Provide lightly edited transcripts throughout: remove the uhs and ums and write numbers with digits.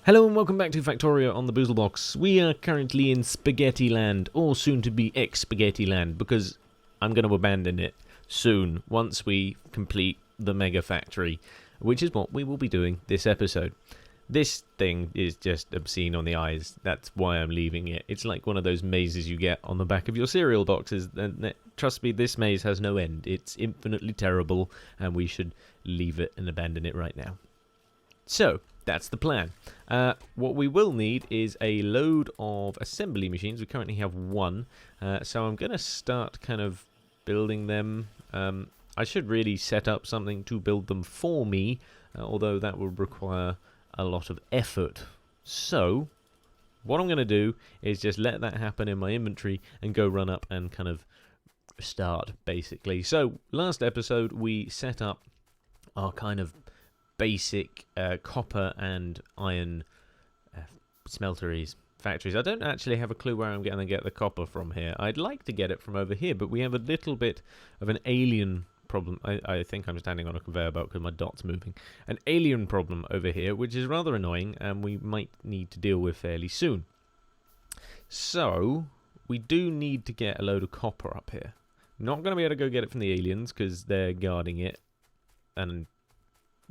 Hello and welcome back to Factorio on the BoozleBox. We are currently in Spaghetti Land, or soon to be ex-Spaghetti Land, because I'm going to abandon it soon, once we complete the mega factory, which is what we will be doing this episode. This thing is just obscene on the eyes, that's why I'm leaving it. It's like one of those mazes you get on the back of your cereal boxes, and trust me, this maze has no end. It's infinitely terrible, and we should leave it and abandon it right now. So, that's the plan. What we will need is a load of assembly machines. We currently have one. So I'm going to start kind of building them. I should really set up something to build them for me, although that will require a lot of effort. So, what I'm going to do is just let that happen in my inventory and go run up and kind of start, basically. So, last episode we set up our kind of basic copper and iron factories. I don't actually have a clue where I'm going to get the copper from here. I'd like to get it from over here, but we have a little bit of an alien problem. I think I'm standing on a conveyor belt because my dot's moving. An alien problem over here, which is rather annoying, and we might need to deal with fairly soon. So, we do need to get a load of copper up here. Not going to be able to go get it from the aliens because they're guarding it, and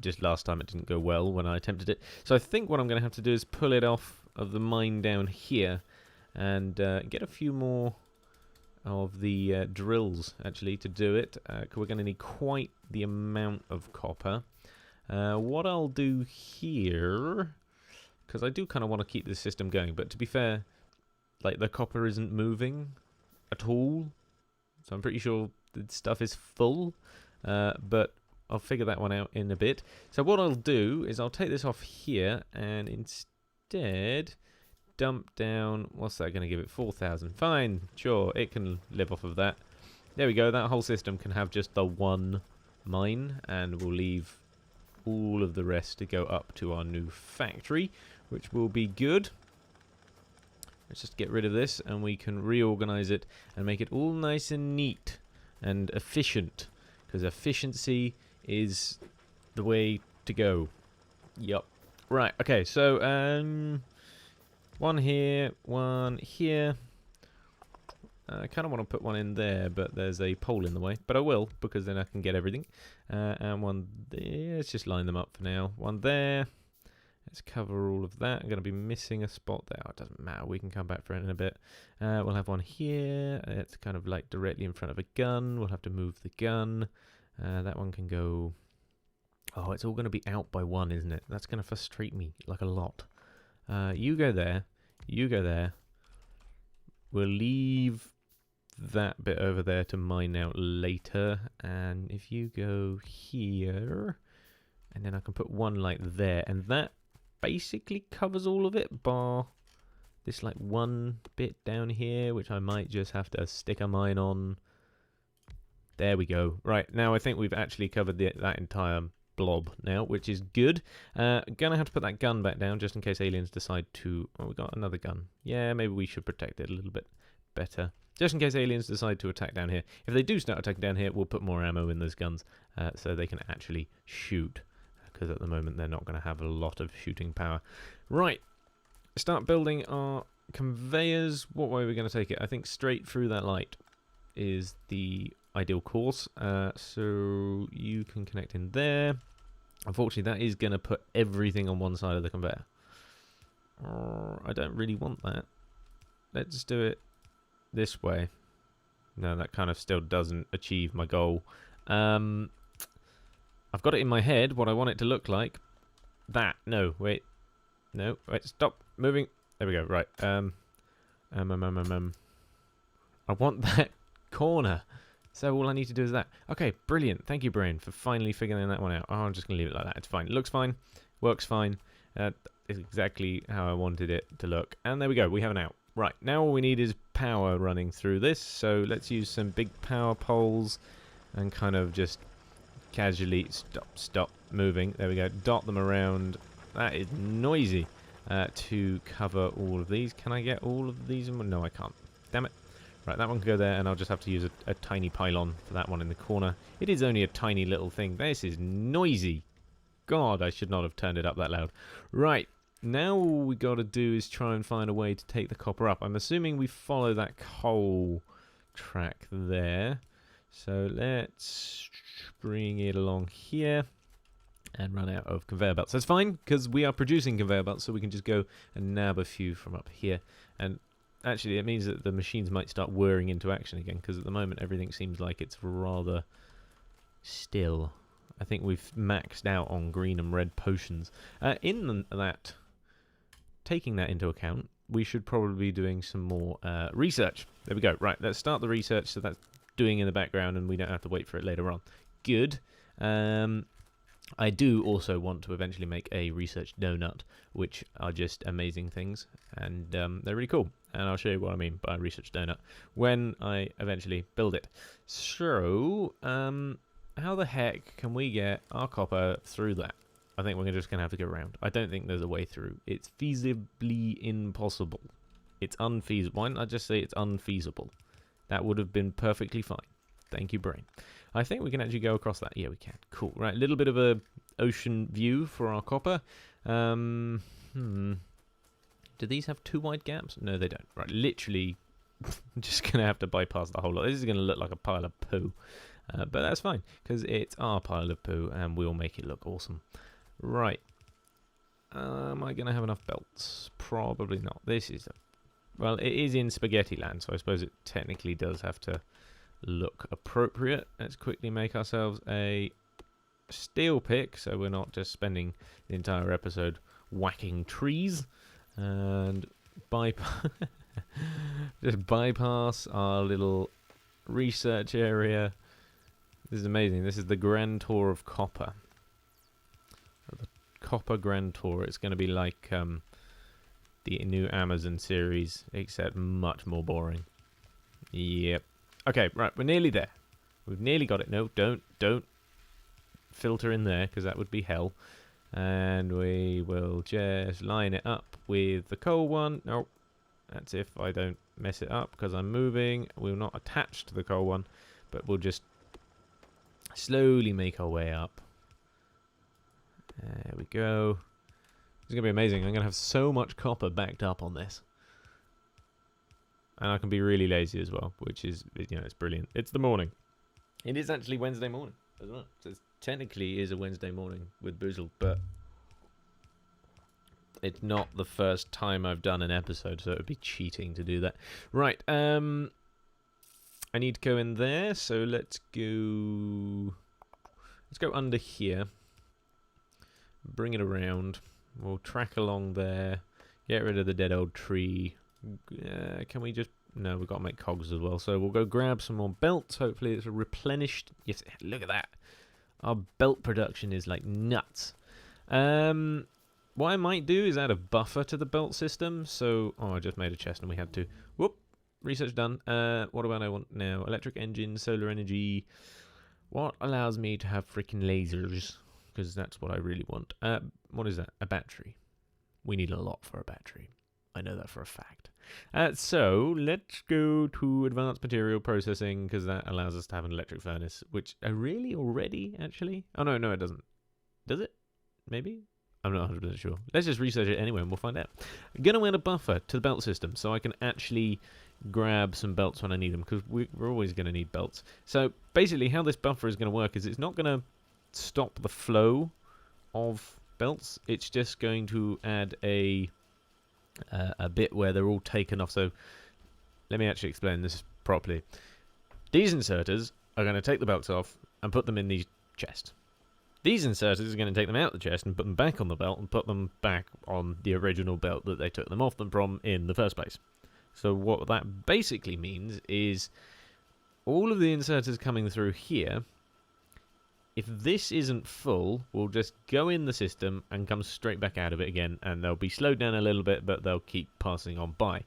just last time it didn't go well when I attempted it. So I think what I'm going to have to do is pull it off of the mine down here and get a few more of the drills, actually, to do it. We're going to need quite the amount of copper. What I'll do here, because I do kind of want to keep this system going, but to be fair, like the copper isn't moving at all. So I'm pretty sure the stuff is full, but I'll figure that one out in a bit. So what I'll do is I'll take this off here and instead dump down, what's that going to give it? 4,000. Fine, sure, it can live off of that. There we go, that whole system can have just the one mine, and we'll leave all of the rest to go up to our new factory, which will be good. Let's just get rid of this and we can reorganize it and make it all nice and neat and efficient, because efficiency is the way to go. Yup. Right, okay, so one here, one here. I kind of want to put one in there, but there's a pole in the way. But I will, because then I can get everything. And one there. Let's just line them up for now. One there. Let's cover all of that. I'm going to be missing a spot there. Oh, it doesn't matter. We can come back for it in a bit. We'll have one here. It's kind of like directly in front of a gun. We'll have to move the gun. That one can go... Oh, it's all going to be out by one, isn't it? That's going to frustrate me, like a lot. You go there. You go there. We'll leave that bit over there to mine out later. And if you go here... And then I can put one like there. And that basically covers all of it, bar this like one bit down here, which I might just have to stick a mine on. There we go. Right, now I think we've actually covered that entire blob now, which is good. Gonna have to put that gun back down just in case aliens decide to... Oh, we got another gun. Yeah, maybe we should protect it a little bit better. Just in case aliens decide to attack down here. If they do start attacking down here, we'll put more ammo in those guns so they can actually shoot, because at the moment they're not going to have a lot of shooting power. Right, start building our conveyors. What way are we going to take it? I think straight through that light is the ideal course. So you can connect in there. Unfortunately, that is going to put everything on one side of the conveyor. I don't really want that. Let's do it this way. No, that kind of still doesn't achieve my goal. I've got it in my head what I want it to look like. That. No, wait. No, wait, stop moving. There we go, right. I want that corner. So all I need to do is that. Okay, brilliant. Thank you, brain, for finally figuring that one out. Oh, I'm just going to leave it like that. It's fine. It looks fine. Works fine. It's exactly how I wanted it to look. And there we go. We have an out. Right, now all we need is power running through this. So let's use some big power poles and kind of just... casually stop moving. There we go. Dot them around. That is noisy. To cover all of these. Can I get all of these? No, I can't. Damn it. Right, that one can go there, and I'll just have to use a tiny pylon for that one in the corner. It is only a tiny little thing. This is noisy. God, I should not have turned it up that loud. Right, now all we got to do is try and find a way to take the copper up. I'm assuming we follow that coal track there. So let's bring it along here and run out of conveyor belts. That's fine, because we are producing conveyor belts, so we can just go and nab a few from up here. And actually, it means that the machines might start whirring into action again, because at the moment everything seems like it's rather still. I think we've maxed out on green and red potions. Taking that into account, we should probably be doing some more research. There we go. Right, let's start the research, so that's doing in the background and we don't have to wait for it later on. Good. I do also want to eventually make a research donut, which are just amazing things, and they're really cool. And I'll show you what I mean by research donut when I eventually build it. So, how the heck can we get our copper through that? I think we're just going to have to go around. I don't think there's a way through. It's feasibly impossible. It's unfeasible. Why don't I just say it's unfeasible? That would have been perfectly fine. Thank you, brain. I think we can actually go across that. Yeah, we can. Cool. Right, a little bit of a ocean view for our copper. Do these have 2 wide gaps? No, they don't. Right, literally just going to have to bypass the whole lot. This is going to look like a pile of poo. But that's fine, because it's our pile of poo, and we'll make it look awesome. Right. Am I going to have enough belts? Probably not. This is... well, it is in spaghetti land, so I suppose it technically does have to look appropriate. Let's quickly make ourselves a steel pick, so we're not just spending the entire episode whacking trees. And just bypass our little research area. This is amazing. This is the Grand Tour of Copper. The Copper Grand Tour. It's going to be like the new Amazon series, except much more boring. Yep. Okay, right. We're nearly there. We've nearly got it. No, don't filter in there, because that would be hell. And we will just line it up with the coal one. Nope. That's if I don't mess it up, because I'm moving. We'll not attach to the coal one, but we'll just slowly make our way up. There we go. It's going to be amazing. I'm going to have so much copper backed up on this. And I can be really lazy as well, which is, you know, it's brilliant. It's the morning. It is actually Wednesday morning as well. So it technically is a Wednesday morning with Boozle, but it's not the first time I've done an episode, so it would be cheating to do that. Right, I need to go in there, so let's go under here. Bring it around. We'll track along there. Get rid of the dead old tree. Can we just... no, we've got to make cogs as well. So we'll go grab some more belts. Hopefully it's replenished. Yes, look at that. Our belt production is like nuts. What I might do is add a buffer to the belt system. So, I just made a chest and we had to. Whoop. Research done. What about I want now? Electric engine, solar energy. What allows me to have freaking lasers? Because that's what I really want. What is that? A battery. We need a lot for a battery. I know that for a fact. So let's go to advanced material processing, because that allows us to have an electric furnace, which I really already, actually. Oh, no, it doesn't. Does it? Maybe? I'm not 100% sure. Let's just research it anyway and we'll find out. I'm going to add a buffer to the belt system so I can actually grab some belts when I need them, because we're always going to need belts. So basically how this buffer is going to work is it's not going to stop the flow of belts. It's just going to add a bit where they're all taken off. So let me actually explain this properly. These inserters are going to take the belts off and put them in these chests. These inserters are going to take them out of the chest and put them back on the belt and put them back on the original belt that they took them off them from in the first place. So what that basically means is all of the inserters coming through here, if this isn't full, will just go in the system and come straight back out of it again, and they'll be slowed down a little bit, but they'll keep passing on by.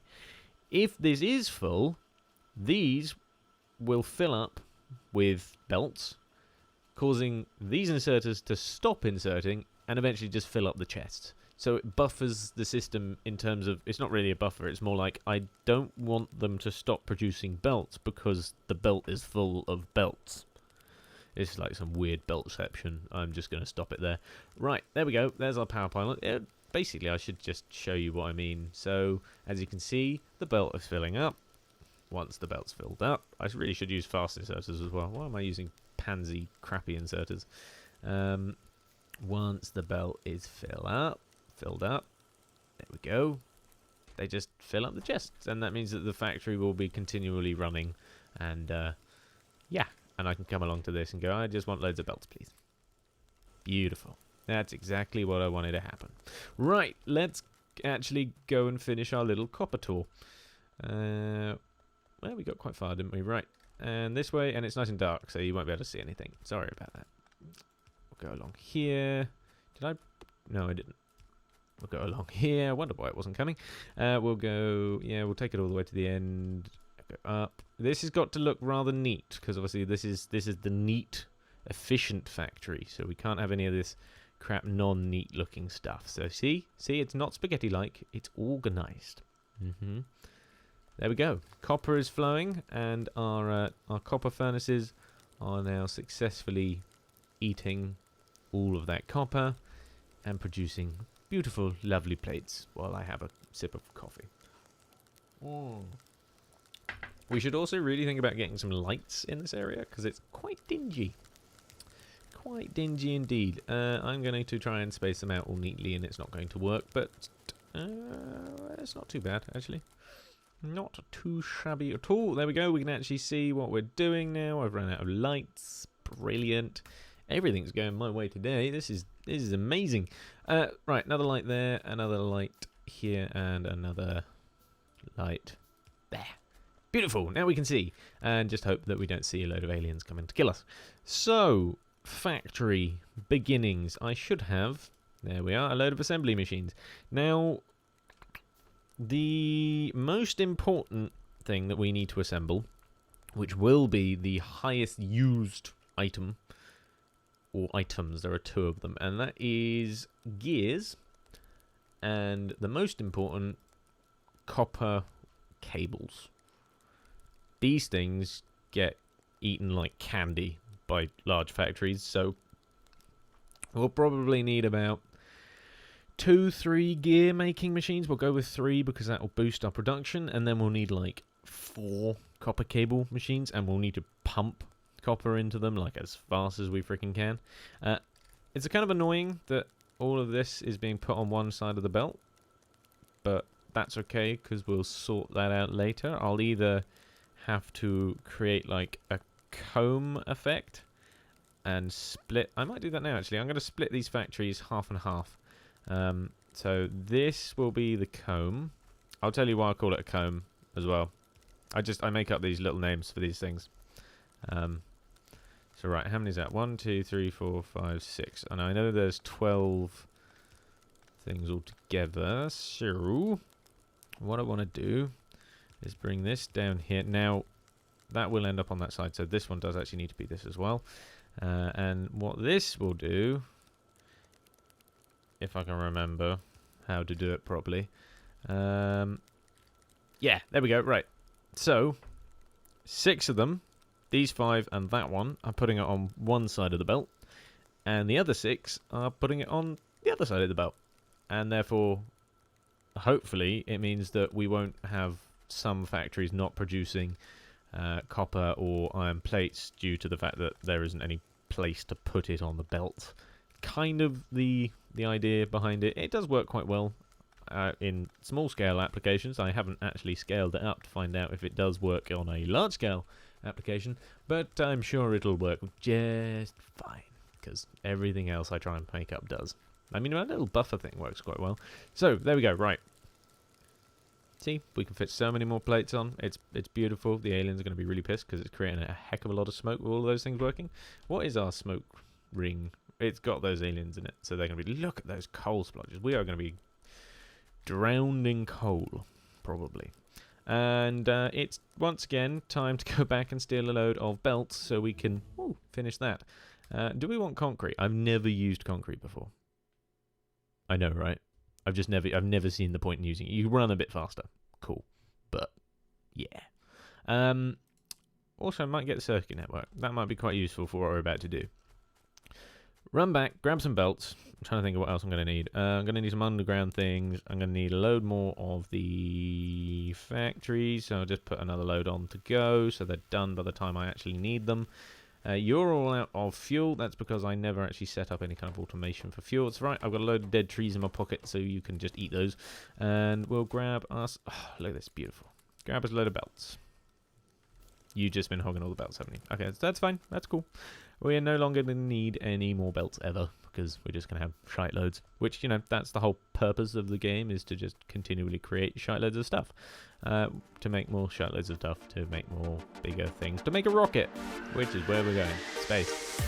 If this is full, these will fill up with belts, causing these inserters to stop inserting and eventually just fill up the chests. So it buffers the system in terms of, it's not really a buffer, it's more like I don't want them to stop producing belts because the belt is full of belts. It's like some weird beltception. I'm just going to stop it there. Right, there we go. There's our power pylon. basically I should just show you what I mean. So as you can see, the belt is filling up. Once the belt's filled up, I really should use fast inserters as well. Why am I using pansy crappy inserters? Once the belt is filled up, there we go. They just fill up the chests, and that means that the factory will be continually running. And yeah, and I can come along to this and go, I just want loads of belts, please. Beautiful. That's exactly what I wanted to happen. Right, let's actually go and finish our little copper tour. Well, we got quite far, didn't we? Right. And this way, and it's nice and dark, so you won't be able to see anything. Sorry about that. We'll go along here. Did I? No, I didn't. We'll go along here. I wonder why it wasn't coming. We'll go, yeah, we'll take it all the way to the end. Go up. This has got to look rather neat, because obviously this is the neat, efficient factory, so we can't have any of this crap non-neat looking stuff. So see, it's not spaghetti-like, it's organised. There we go. Copper is flowing, and our copper furnaces are now successfully eating all of that copper and producing beautiful, lovely plates while I have a sip of coffee. We should also really think about getting some lights in this area, because it's quite dingy. Quite dingy indeed. I'm going to try and space them out all neatly, and it's not going to work, but it's not too bad, actually. Not too shabby at all. There we go. We can actually see what we're doing now. I've run out of lights. Brilliant. Everything's going my way today. This is amazing. Right, another light there, another light here, and another light there. Beautiful. Now we can see, and just hope that we don't see a load of aliens coming to kill us. So, factory beginnings. I should have, there we are, a load of assembly machines. Now, the most important thing that we need to assemble, which will be the highest used item, or items, there are two of them, and that is gears, and the most important, copper cables. These things get eaten like candy by large factories, so we'll probably need about 2-3 gear making machines. We'll go with 3 because that will boost our production, and then we'll need like 4 copper cable machines, and we'll need to pump copper into them like as fast as we freaking can. It's kind of annoying that all of this is being put on one side of the belt, but that's okay because we'll sort that out later. I'll either have to create like a comb effect and split. I might do that now actually. I'm going to split these factories half and half. So this will be the comb. I'll tell you why I call it a comb as well. I make up these little names for these things. So right, how many is that? 1, 2, 3, 4, 5, 6. And I know there's 12 things altogether. So what I want to do is bring this down here. Now that will end up on that side, so this one does actually need to be this as well. And what this will do, if I can remember how to do it properly. Yeah, there we go. Right. So, 6 of them, these 5 and that one, are putting it on one side of the belt. And the other 6 are putting it on the other side of the belt. And therefore, hopefully, it means that we won't have some factories not producing copper or iron plates due to the fact that there isn't any place to put it on the belt. Kind of the idea behind it. It does work quite well in small scale applications. I haven't actually scaled it up to find out if it does work on a large scale application, but I'm sure it'll work just fine because everything else I try and make up does. I mean, my little buffer thing works quite well. So there we go. Right. See, we can fit so many more plates on. It's beautiful. The aliens are going to be really pissed because it's creating a heck of a lot of smoke with all of those things working. What is our smoke ring? It's got those aliens in it, so they're going to be, look at those coal splodges. We are going to be drowned in coal, probably. And it's, once again, time to go back and steal a load of belts so we can finish that. Do we want concrete? I've never used concrete before. I know, right? I've never seen the point in using it. You run a bit faster. Cool. But, yeah. Also, I might get the circuit network. That might be quite useful for what we're about to do. Run back, grab some belts, I'm trying to think of what else I'm going to need. I'm going to need some underground things. I'm going to need a load more of the factories. So I'll just put another load on to go, so they're done by the time I actually need them. You're all out of fuel. That's because I never actually set up any kind of automation for fuel. It's right. I've got a load of dead trees in my pocket, so you can just eat those. And we'll grab us... Oh, look at this. Beautiful. Grab us a load of belts. You've just been hogging all the belts, haven't you? Okay, that's fine. That's cool. We are no longer going to need any more belts ever, because we're just going to have shite loads. Which, you know, that's the whole purpose of the game, is to just continually create shite loads of stuff. To make more shite loads of stuff, to make more bigger things, to make a rocket, which is where we're going. Space.